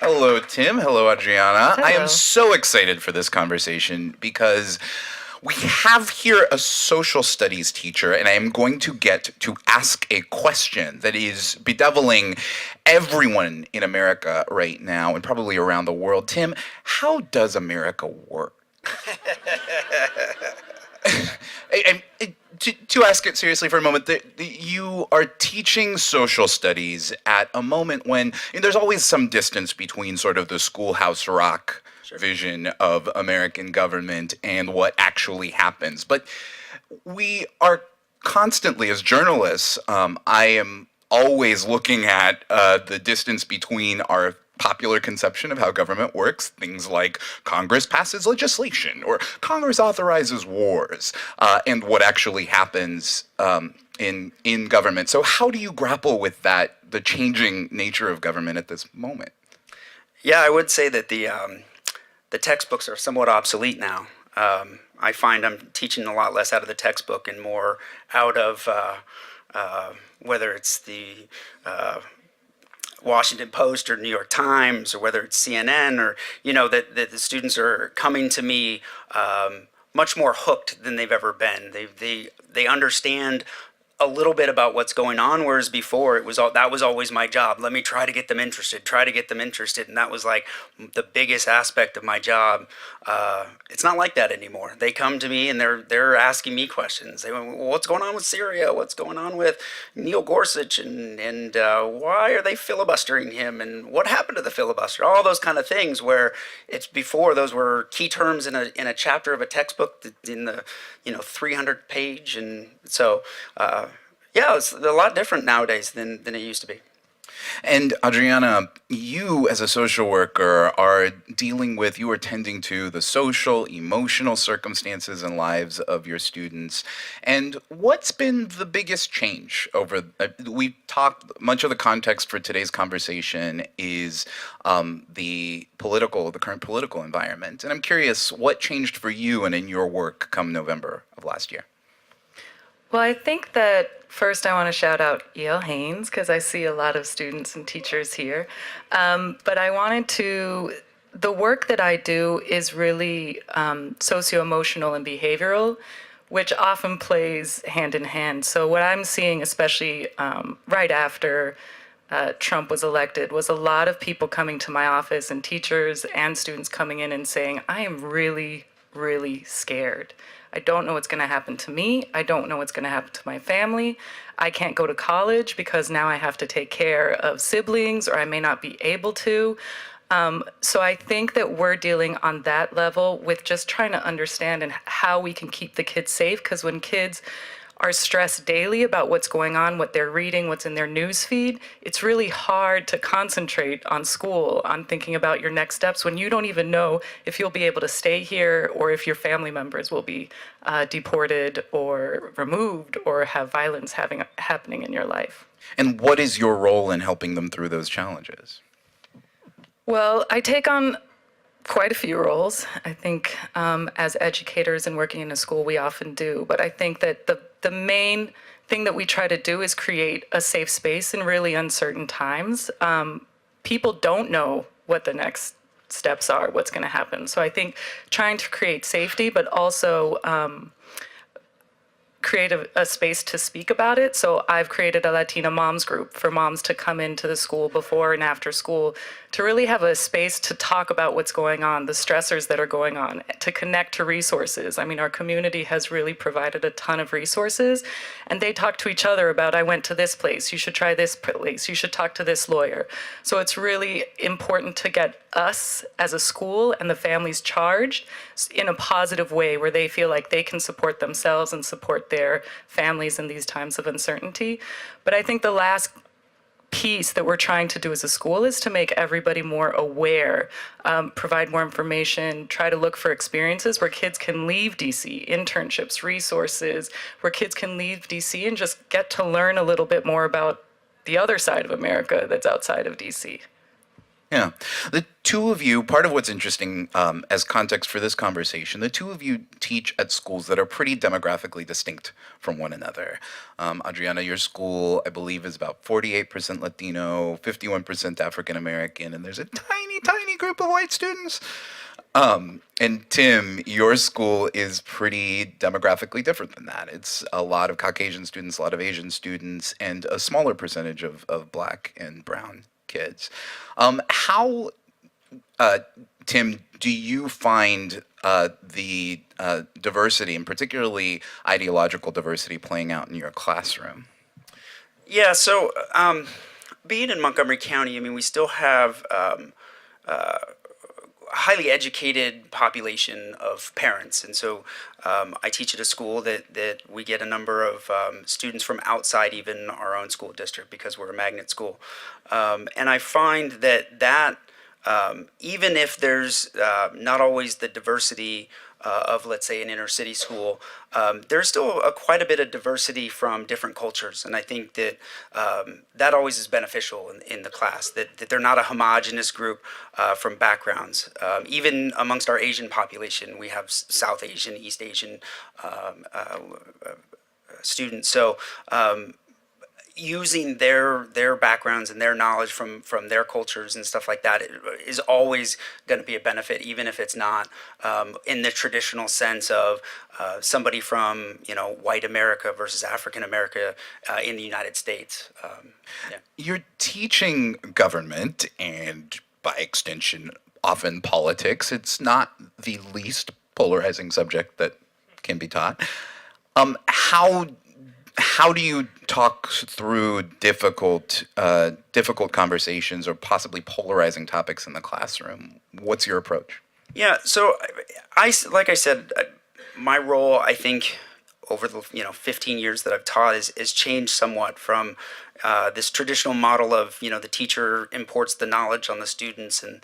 Hello, Tim. Hello, Adriana. I am Hello. so excited for this conversation because we have here a social studies teacher, and I am going to get to ask a question that is bedeviling everyone in America right now and probably around the world. Tim, how does America work? To ask it seriously for a moment, you are teaching social studies at a moment when there's always some distance between sort of the schoolhouse rock Sure. vision of American government and what actually happens. But we are constantly, as journalists, I am always looking at the distance between our popular conception of how government works, things like Congress passes legislation or Congress authorizes wars, and what actually happens in government. So how do you grapple with that, the changing nature of government at this moment? Yeah, I would say that the textbooks are somewhat obsolete now. I find I'm teaching a lot less out of the textbook and more out of whether it's the Washington Post or New York Times, or whether it's CNN, or that the students are coming to me much more hooked than they've ever been. They understand a little bit about what's going on, whereas before that was always my job. Let me try to get them interested, and that was like the biggest aspect of my job. It's not like that anymore. They come to me and they're asking me questions. They went, well, what's going on with Syria? What's going on with Neil Gorsuch? And why are they filibustering him? And what happened to the filibuster? All those kind of things. Where it's before those were key terms in a chapter of a textbook in the 300 page, and so. Yeah, it's a lot different nowadays than it used to be. And Adriana, you as a social worker are you are tending to the social, emotional circumstances and lives of your students. And what's been the biggest change we talked, much of the context for today's conversation is the current political environment. And I'm curious, what changed for you and in your work come November of last year? Well, I think that first I want to shout out Haynes because I see a lot of students and teachers here. But the work that I do is really socio-emotional and behavioral, which often plays hand in hand. So what I'm seeing, especially right after Trump was elected, was a lot of people coming to my office and teachers and students coming in and saying, I am really, really scared. I don't know what's going to happen to me. I don't know what's going to happen to my family. I can't go to college because now I have to take care of siblings, or I may not be able to. So I think that we're dealing on that level with just trying to understand and how we can keep the kids safe. Because when kids are stressed daily about what's going on, what they're reading, what's in their news feed, it's really hard to concentrate on school, on thinking about your next steps when you don't even know if you'll be able to stay here or if your family members will be deported or removed or have violence happening in your life. And what is your role in helping them through those challenges? Well, I take on quite a few roles. I think as educators and working in a school, we often do. But I think that the main thing that we try to do is create a safe space in really uncertain times. People don't know what the next steps are, what's going to happen. So I think trying to create safety, but also create a space to speak about it. So I've created a Latina moms group for moms to come into the school before and after school to really have a space to talk about what's going on, the stressors that are going on, to connect to resources. I mean, our community has really provided a ton of resources, and they talk to each other about, I went to this place, you should try this place, you should talk to this lawyer. So it's really important to get us as a school and the families charged in a positive way where they feel like they can support themselves and support their families in these times of uncertainty. But I think the last piece that we're trying to do as a school is to make everybody more aware, provide more information, try to look for experiences where kids can leave DC, internships, resources, where kids can leave DC and just get to learn a little bit more about the other side of America that's outside of DC. Yeah. The two of you, part of what's interesting as context for this conversation, the two of you teach at schools that are pretty demographically distinct from one another. Adriana, your school, I believe, is about 48% Latino, 51% African American, and there's a tiny, tiny group of white students. And Tim, your school is pretty demographically different than that. It's a lot of Caucasian students, a lot of Asian students, and a smaller percentage of black and brown kids. How, Tim, do you find the diversity, and particularly ideological diversity, playing out in your classroom? Yeah, so being in Montgomery County, I mean, we still have highly educated population of parents. And so I teach at a school that we get a number of students from outside even our own school district because we're a magnet school. And I find that even if there's not always the diversity of, let's say, an inner city school, there's still quite a bit of diversity from different cultures. And I think that that always is beneficial in the class, that they're not a homogenous group from backgrounds. Even amongst our Asian population, we have South Asian, East Asian students. So using their backgrounds and their knowledge from their cultures and stuff like that is always going to be a benefit, even if it's not in the traditional sense of somebody from white America versus African America in the United States. Yeah. You're teaching government and, by extension, often politics. It's not the least polarizing subject that can be taught. How do you talk through difficult conversations or possibly polarizing topics in the classroom? What's your approach? Yeah, so like I said, my role, I think, over the 15 years that I've taught is changed somewhat from this traditional model of the teacher imports the knowledge on the students and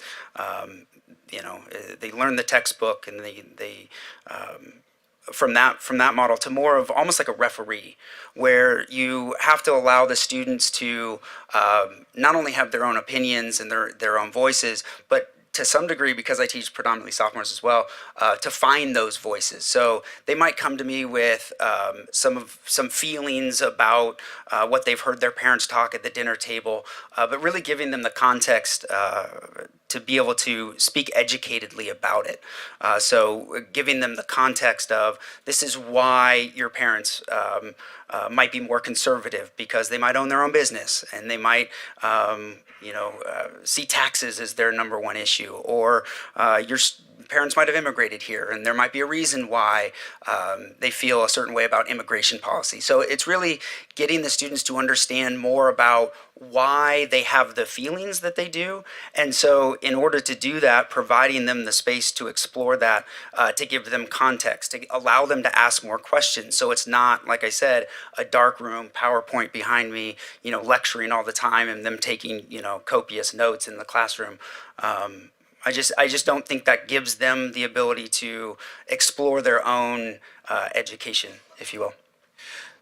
they learn the textbook and they from that model to more of almost like a referee, where you have to allow the students to not only have their own opinions and their own voices, but to some degree, because I teach predominantly sophomores as well, to find those voices. So they might come to me with some feelings about what they've heard their parents talk at the dinner table, but really giving them the context to be able to speak educatedly about it. So giving them the context of this is why your parents might be more conservative because they might own their own business and they might see taxes as their number one issue, or your parents might have immigrated here and there might be a reason why they feel a certain way about immigration policy. So it's really getting the students to understand more about why they have the feelings that they do. And so in order to do that, providing them the space to explore that, to give them context, to allow them to ask more questions. So it's not, like I said, a dark room, PowerPoint behind me, lecturing all the time and them taking, copious notes in the classroom. I just don't think that gives them the ability to explore their own education, if you will.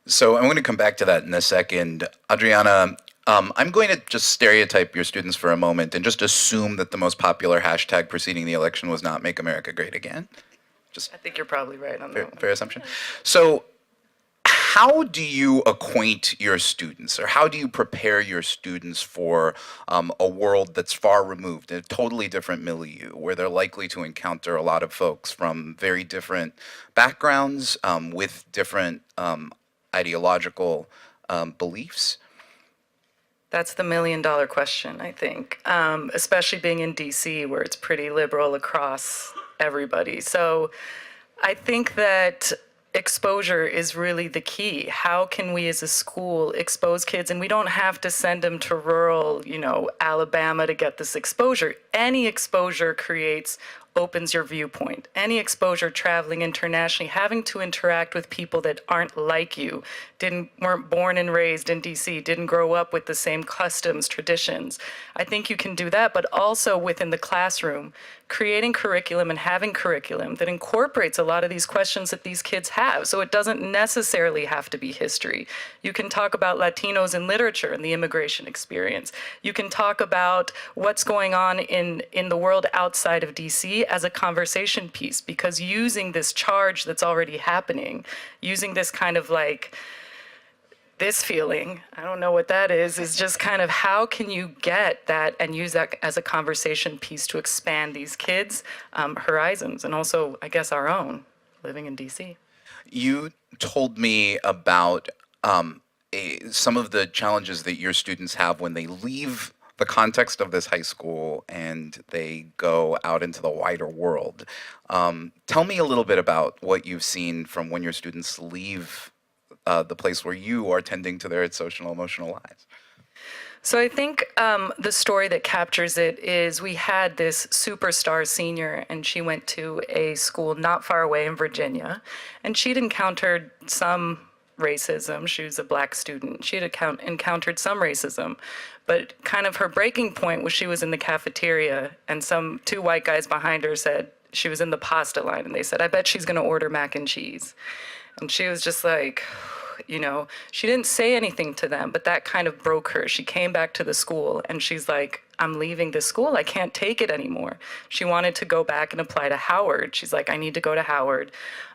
So I'm going to come back to that in a second. Adriana, I'm going to just stereotype your students for a moment and just assume that the most popular hashtag preceding the election was not Make America Great Again. I think you're probably right on that one. Fair assumption. So how do you acquaint your students, or how do you prepare your students for a world that's far removed, a totally different milieu, where they're likely to encounter a lot of folks from very different backgrounds, with different ideological beliefs? That's the million-dollar question, I think, especially being in DC, where it's pretty liberal across everybody. So I think that exposure is really the key. How can we as a school expose kids? And we don't have to send them to rural, Alabama to get this exposure. Any exposure creates opens your viewpoint. Any exposure traveling internationally, having to interact with people that aren't like you, weren't born and raised in DC, didn't grow up with the same customs, traditions. I think you can do that, but also within the classroom, creating curriculum and having curriculum that incorporates a lot of these questions that these kids have. So it doesn't necessarily have to be history. You can talk about Latinos in literature and the immigration experience. You can talk about what's going on in the world outside of DC as a conversation piece, because using this charge that's already happening, using this kind of like, this feeling, I don't know what that is just kind of how can you get that and use that as a conversation piece to expand these kids' horizons, and also, I guess, our own, living in DC. You told me about some of the challenges that your students have when they leave the context of this high school and they go out into the wider world. Tell me a little bit about what you've seen from when your students leave the place where you are tending to their social and emotional lives. So I think the story that captures it is we had this superstar senior, and she went to a school not far away in Virginia, and she'd encountered some racism. She was a black student. She had encountered some racism, but kind of her breaking point was she was in the cafeteria, and two white guys behind her said, she was in the pasta line, and they said, "I bet she's going to order mac and cheese." And she was just like, she didn't say anything to them, but that kind of broke her. She came back to the school and she's like, "I'm leaving this school. I can't take it anymore." She wanted to go back and apply to Howard. She's like, "I need to go to Howard.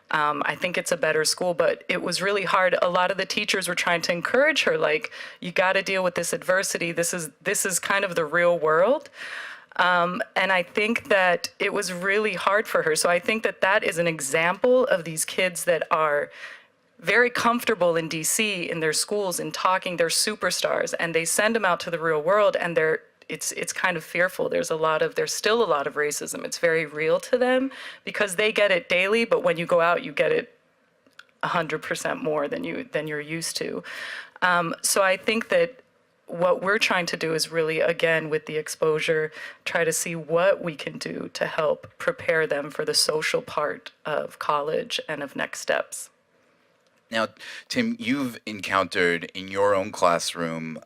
I think it's a better school." But it was really hard. A lot of the teachers were trying to encourage her, like, you got to deal with this adversity. This is kind of the real world. And I think that it was really hard for her. So I think that is an example of these kids that are very comfortable in DC in their schools and talking, they're superstars, and they send them out to the real world, and it's kind of fearful. There's still a lot of racism. It's very real to them because they get it daily, but when you go out, you get it 100% more than you're used to. So I think that what we're trying to do is really, again, with the exposure, try to see what we can do to help prepare them for the social part of college and of next steps. Now, Tim, you've encountered in your own classroom,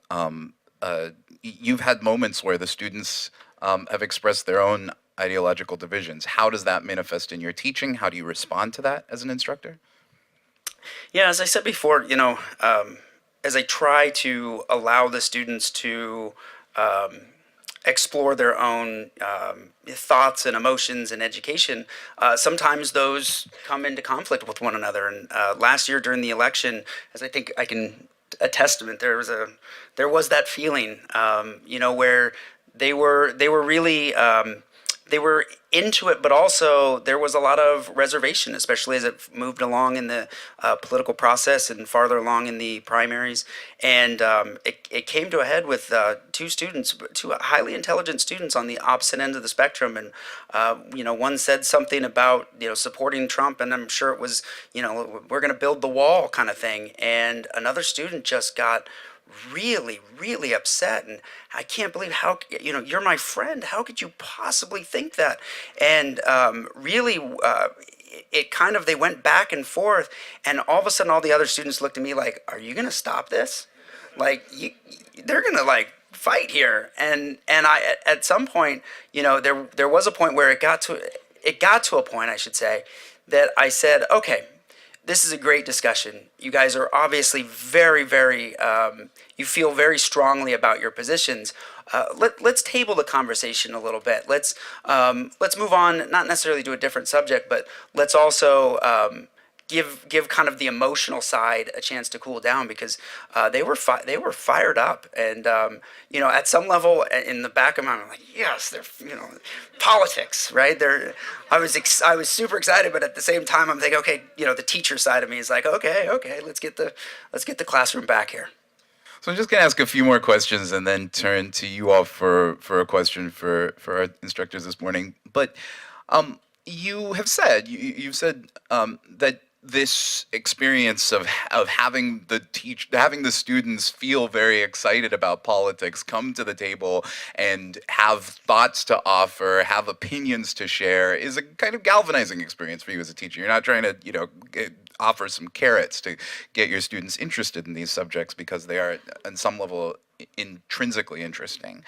you've had moments where the students have expressed their own ideological divisions. How does that manifest in your teaching? How do you respond to that as an instructor? Yeah, as I said before, as I try to allow the students to explore their own thoughts and emotions in education, sometimes those come into conflict with one another. And last year during the election, as I think I can attest, there was that feeling, where they were really they were into it, but also there was a lot of reservation, especially as it moved along in the political process and farther along in the primaries. And it came to a head with two highly intelligent students on the opposite end of the spectrum. And, one said something about, supporting Trump, and I'm sure it was, we're going to build the wall kind of thing. And another student just got really, really upset, and I can't believe how, you're my friend, how could you possibly think that? And really, it kind of, they went back and forth, and all of a sudden all the other students looked at me like, "Are you gonna stop this? Like, they're gonna like fight here." And I, at some point, there was a point where it got to a point, I should say, that I said, "Okay, this is a great discussion. You guys are obviously very, very, you feel very strongly about your positions. Let's table the conversation a little bit. Let's move on, not necessarily to a different subject, but let's also give kind of the emotional side a chance to cool down, because they were fired up, and at some level in the back of my mind, I'm like, yes, they're politics, right? I was super excited, but at the same time I'm thinking, okay, the teacher side of me is like, okay, let's get the classroom back here. So I'm just going to ask a few more questions and then turn to you all for a question for our instructors this morning. But you have said, you've said that this experience of having having the students feel very excited about politics, come to the table and have thoughts to offer, have opinions to share, is a kind of galvanizing experience for you as a teacher. You're not trying to, offer some carrots to get your students interested in these subjects because they are, on some level, intrinsically interesting.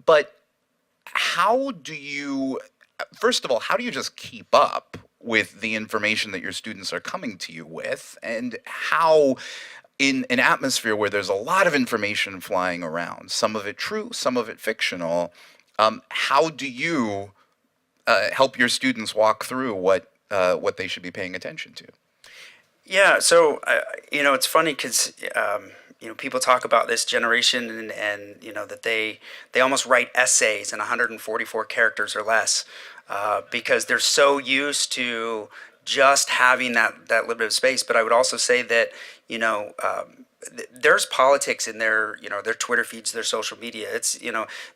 But how do you, first of all, how do you just keep up with the information that your students are coming to you with? And how, in an atmosphere where there's a lot of information flying around, some of it true, some of it fictional, how do you help your students walk through what they should be paying attention to? Yeah, so it's funny because people talk about this generation and that they almost write essays in 144 characters or less because they're so used to just having that little bit of space. But I would also say that there's politics in their Twitter feeds, their social media. It's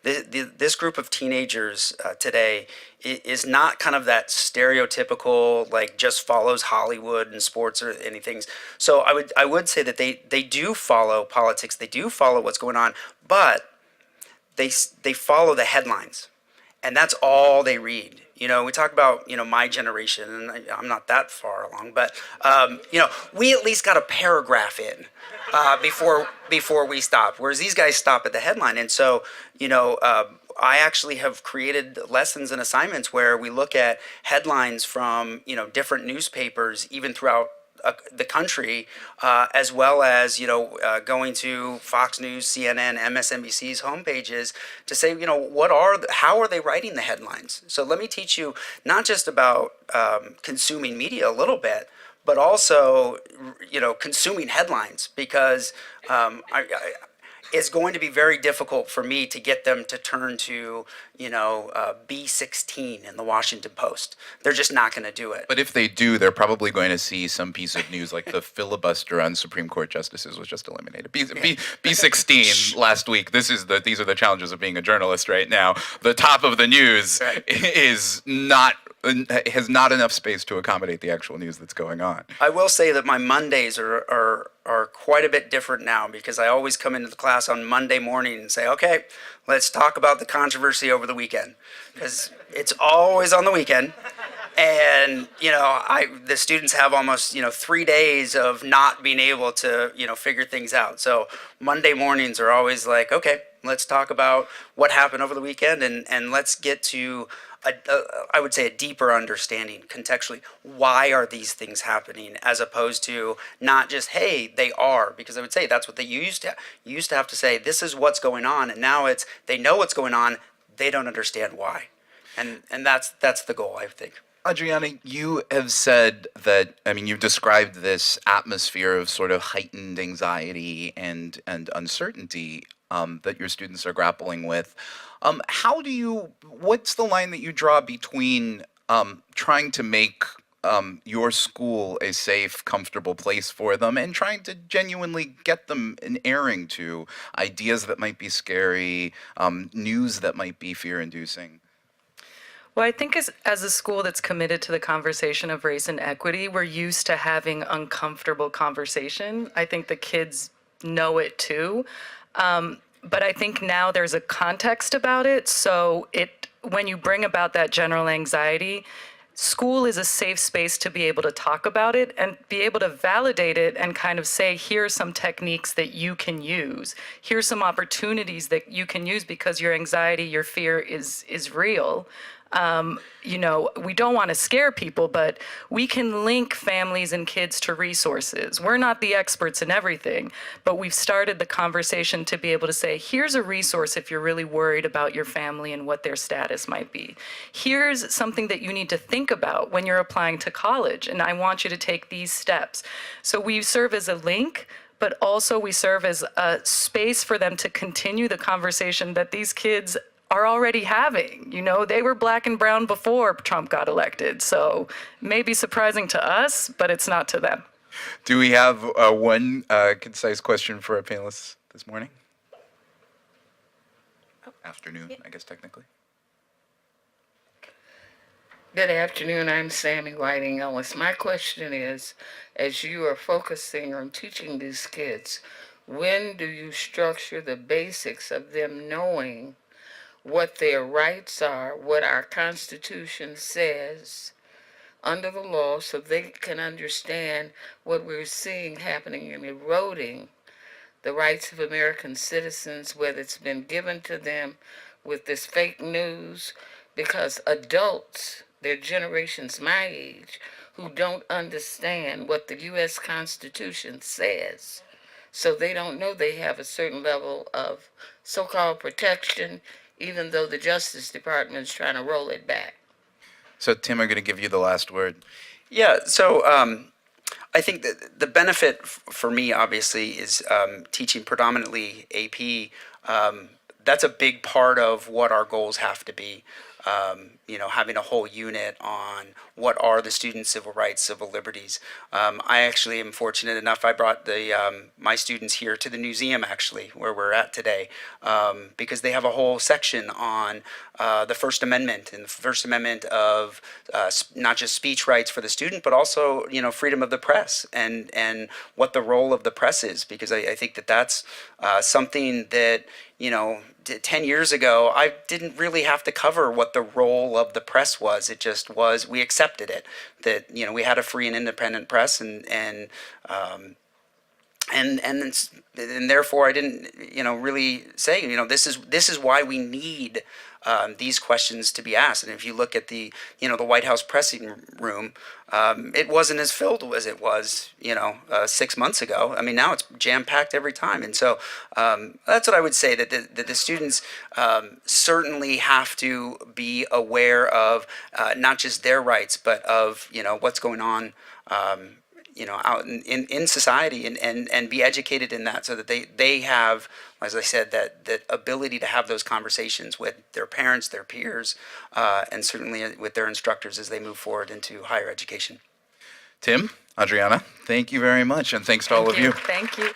this group of teenagers today is not kind of that stereotypical like just follows Hollywood and sports or anything. So I would say that they do follow politics, they do follow what's going on, but they follow the headlines, and that's all they read. We talk about my generation, and I'm not that far along, but we at least got a paragraph in before we stop. Whereas these guys stop at the headline, and so I actually have created lessons and assignments where we look at headlines from different newspapers, even throughout the country, as well as going to Fox News, CNN, MSNBC's homepages to say how are they writing the headlines. So let me teach you not just about consuming media a little bit, but also consuming headlines, because it's going to be very difficult for me to get them to turn to B16 in the Washington Post. They're just not going to do it. But if they do, they're probably going to see some piece of news like the filibuster on Supreme Court justices was just eliminated. B16 last week. These are the challenges of being a journalist right now. The top of the news has not enough space to accommodate the actual news that's going on. I will say that my Mondays are quite a bit different now, because I always come into the class on Monday morning and say, okay, let's talk about the controversy over the weekend, because it's always on the weekend. And the students have almost 3 days of not being able to figure things out. So Monday mornings are always like, okay, let's talk about what happened over the weekend, and let's get to I would say a deeper understanding contextually. Why are these things happening, as opposed to not just, hey, they are, because I would say that's what they used to have to say, this is what's going on, and now it's they know what's going on, they don't understand why, and that's the goal, I think. Adriana, you have said that, you've described this atmosphere of sort of heightened anxiety and uncertainty that your students are grappling with. What's the line that you draw between trying to make your school a safe, comfortable place for them and trying to genuinely get them an airing to ideas that might be scary, news that might be fear-inducing? Well, I think as a school that's committed to the conversation of race and equity, we're used to having uncomfortable conversation. I think the kids know it too. But I think now there's a context about it. So when you bring about that general anxiety, school is a safe space to be able to talk about it and be able to validate it and kind of say, here's some techniques that you can use. Here's some opportunities that you can use because your anxiety, your fear is real. We don't want to scare people, but we can link families and kids to resources. We're not the experts in everything, but we've started the conversation to be able to say, here's a resource if you're really worried about your family and what their status might be. Here's something that you need to think about when you're applying to college, and I want you to take these steps. So we serve as a link, but also we serve as a space for them to continue the conversation that these kids are already having. They were black and brown before Trump got elected. So it may be surprising to us, but it's not to them. Do we have one concise question for our panelists this morning? Afternoon, I guess, technically. Good afternoon. I'm Sammy Whiting Ellis. My question is, as you are focusing on teaching these kids, when do you structure the basics of them knowing what their rights are, what our Constitution says under the law, so they can understand what we're seeing happening and eroding the rights of American citizens, whether it's been given to them with this fake news, because adults, they're generations my age, who don't understand what the U.S. Constitution says. So they don't know they have a certain level of so-called protection, even though the Justice Department is trying to roll it back. So, Tim, I'm going to give you the last word. Yeah, so I think that the benefit for me, obviously, is teaching predominantly AP. That's a big part of what our goals have to be. Having a whole unit on what are the students' civil rights, civil liberties. I actually am fortunate enough. I brought my students here to the museum, actually, where we're at today, because they have a whole section on the First Amendment and the First Amendment of not just speech rights for the student, but also freedom of the press and what the role of the press is. Because I think that that's something that 10 years ago, I didn't really have to cover what the role of the press was. It just was, we accepted it, that, we had a free and independent press, and therefore I didn't, really say, this is why we need these questions to be asked. And if you look at the White House pressing room, it wasn't as filled as it was, 6 months ago. I mean, now it's jam-packed every time. And so that's what I would say, that the students certainly have to be aware of not just their rights, but of, what's going on out in society, and be educated in that, so that they have, as I said, that ability to have those conversations with their parents, their peers, and certainly with their instructors as they move forward into higher education. Tim, Adriana, thank you very much, and thanks to all of you. Thank you.